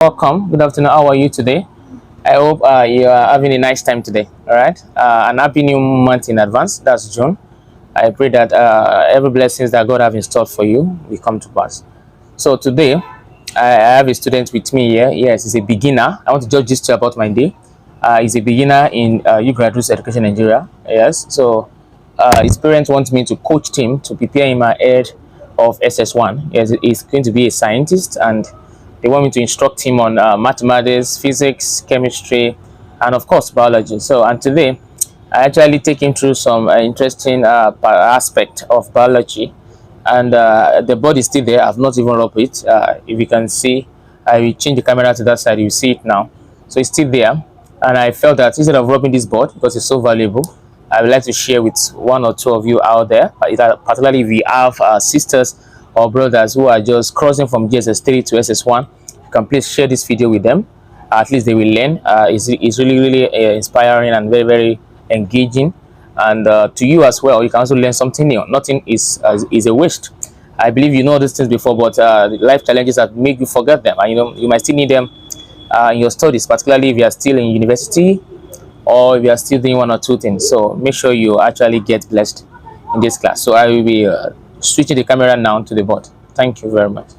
Welcome. Good afternoon. How are you today? I hope you are having a nice time today. All right. An happy new month in advance. That's June. I pray that every blessings that God have in store for you will come to pass. So today, I have a student with me here. Yes, he's a beginner. I want to just gist you about my day. He's a beginner in U Graduates Education Nigeria. Yes. So his parents want me to coach him to prepare him ahead of SS1. Yes, he's going to be a scientist, and they want me to instruct him on mathematics, physics, chemistry, and of course biology. So, and today I actually take him through some interesting aspect of biology, and the board is still there. I've not even rubbed it. If you can see, I will change the camera to that side. You see it now. So it's still there, and I felt that instead of rubbing this board because it's so valuable, I would like to share with one or two of you out there, particularly if we have sisters or brothers who are just crossing from GSS3 to SS1. You can please share this video with them. At least they will learn. It's really inspiring and very engaging, and to you as well, you can also learn something new. Nothing is a waste. I believe you know these things before, but life challenges that make you forget them, and you might still need them in your studies, particularly if you are still in university or if you are still doing one or two things. So make sure you actually get blessed in this class. So I will be switching the camera now to the board. Thank you very much.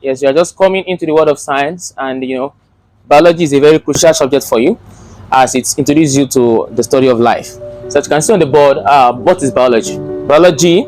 Yes, you are just coming into the world of science, and biology is a very crucial subject for you as it introduces you to the study of life. So as you can see on the board, what is biology? Biology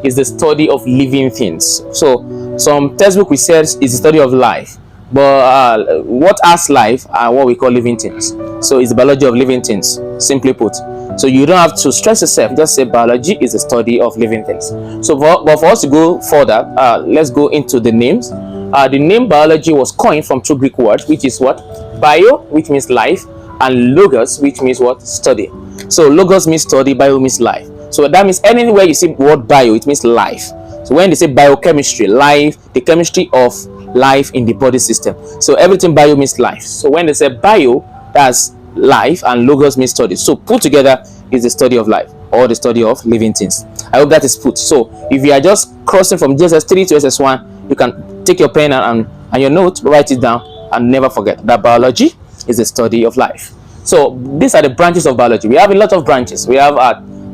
is the study of living things. So some textbook research is the study of life, but what has life are what we call living things. So it's the biology of living things, simply put. So you don't have to stress yourself, just say biology is the study of living things. So but for us to go further, let's go into the names. The name biology was coined from two Greek words, which is what? Bio, which means life, and logos, which means what? Study. So logos means study, bio means life. So that means anywhere you see the word bio, it means life. So when they say biochemistry, life, the chemistry of life in the body system. So everything bio means life. So when they say bio, that's life, and logos means study. So put together is the study of life or the study of living things. I hope that is put. So if you are just crossing from GSS3 to SS1, you can take your pen and your note, write it down, and never forget that biology is the study of life. So these are the branches of biology. We have a lot of branches. We have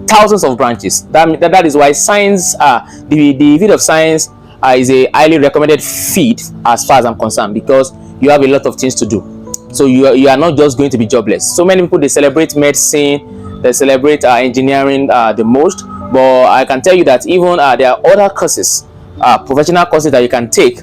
thousands of branches. That is why science, the field of science is a highly recommended field as far as I'm concerned, because you have a lot of things to do. So you are not just going to be jobless. So many people, they celebrate medicine, they celebrate engineering the most, but I can tell you that even there are other courses, professional courses that you can take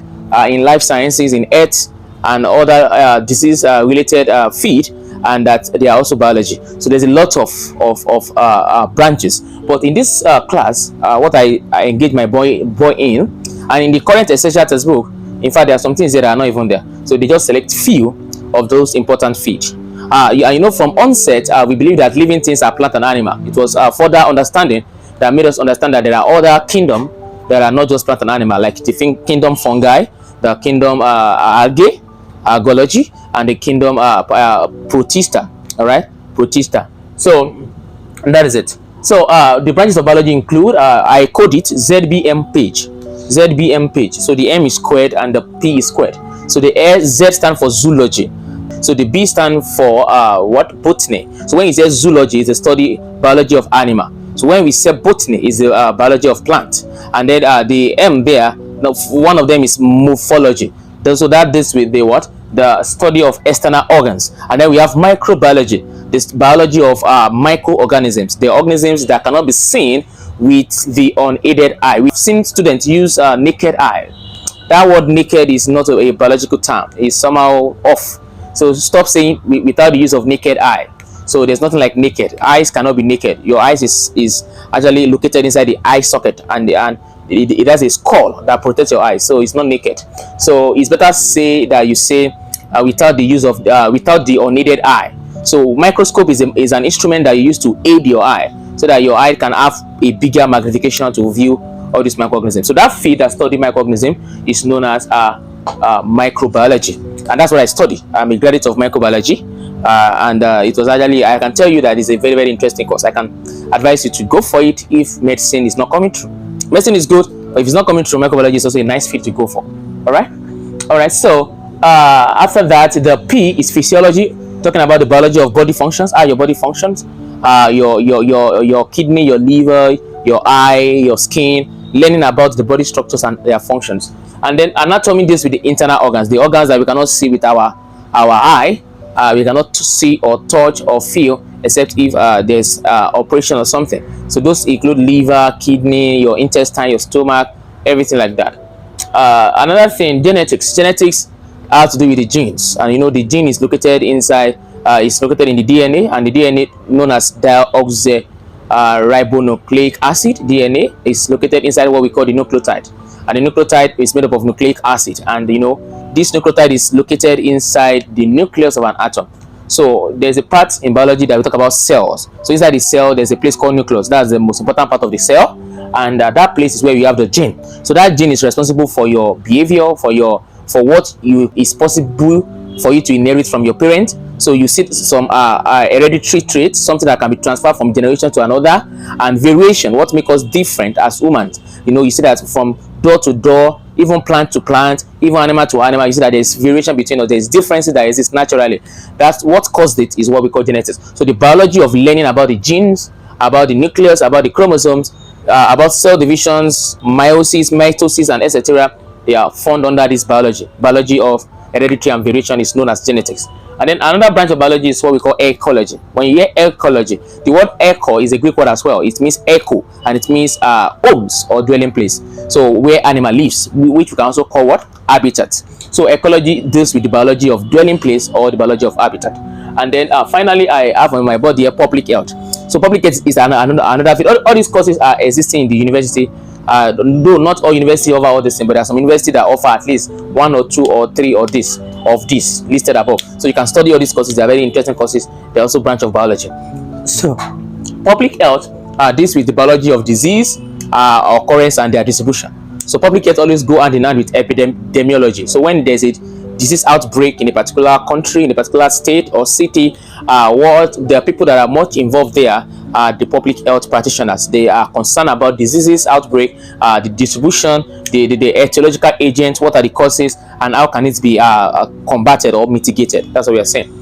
in life sciences, in earth, and other disease related field, and that they are also biology. So there's a lot of branches. But in this class, what I engage my boy in, and in the current essential textbook, in fact, there are some things that are not even there. So they just select few of those important fields. From onset, we believe that living things are plant and animal. It was further understanding that made us understand that there are other kingdom that are not just plant and animal, like the kingdom fungi, the kingdom algae, algology, and the kingdom protista. All right, protista. So that is it. So the branches of biology include, I code it ZBM page. ZBM page. So the M is squared and the P is squared. So the Z stand for zoology. So the B stand for what? Botany. So when you say zoology, it's a study biology of animal. So when we say botany, is the biology of plant. And then the M there, one of them is morphology. So that this with the what? The study of external organs. And then we have microbiology, this biology of microorganisms, the organisms that cannot be seen with the unaided eye. We've seen students use naked eye. That word naked is not a biological term. It's somehow off. So stop saying without the use of naked eye. So there's nothing like naked. Eyes cannot be naked. Your eyes is actually located inside the eye socket, and it has a skull that protects your eyes. So it's not naked. So it's better say that you say without the use of without the unaided eye. So microscope is an instrument that you use to aid your eye, so that your eye can have a bigger magnification to view all these microorganisms. So that field that study microorganism is known as microbiology, and that's what I study. I'm a graduate of microbiology, and it was actually, I can tell you that it's a very interesting course. I can advise you to go for it if medicine is not coming through. Medicine is good, but if it's not coming through, microbiology is also a nice field to go for. All right. So After that, the P is physiology, talking about the biology of body functions, how your body functions, your kidney, your liver, your eye, your skin, learning about the body structures and their functions. And then anatomy deals with the internal organs, the organs that we cannot see with our eye, we cannot see or touch or feel except if there's operation or something. So those include liver, kidney, your intestine, your stomach, everything like that. Another thing, genetics. Genetics has to do with the genes, and you know the gene is located inside. It's located in the DNA, and the DNA known as deoxyribonucleic acid. DNA is located inside what we call the nucleotide, and the nucleotide is made up of nucleic acid, and you know this nucleotide is located inside the nucleus of an atom. So there's a part in biology that we talk about cells. So inside the cell, there's a place called nucleus. That's the most important part of the cell, and that place is where you have the gene. So that gene is responsible for your behavior, for what you is possible for you to inherit from your parent. So you see some hereditary traits, something that can be transferred from generation to another, and variation, what makes us different as humans. You know, you see that from door to door, even plant to plant, even animal to animal, you see that there's variation between us, there's differences that exist naturally. That's what caused it, is what we call genetics. So the biology of learning about the genes, about the nucleus, about the chromosomes, about cell divisions, meiosis, mitosis, and etc., they are found under this biology of hereditary and variation is known as genetics. And then another branch of biology is what we call ecology. When you hear ecology, the word eco is a Greek word as well. It means echo, and it means homes or dwelling place. So where animal lives, which we can also call what? Habitat. So ecology deals with the biology of dwelling place or the biology of habitat. And then finally, I have on my board here public health. So public health is another thing. All these courses are existing in the university. Though not all universities offer all the same, but there are some universities that offer at least 1 or 2 or 3 or this of this listed above. So you can study all these courses. They are very interesting courses. They are also branch of biology. So public health deals with the biology of disease, occurrence, and their distribution. So public health always go hand in hand with epidemiology. So when there's a disease outbreak in a particular country, in a particular state or city, there are people that are much involved there. The public health practitioners, they are concerned about diseases outbreak, the distribution, the etiological agents, what are the causes, and how can it be combated or mitigated. That's what we are saying.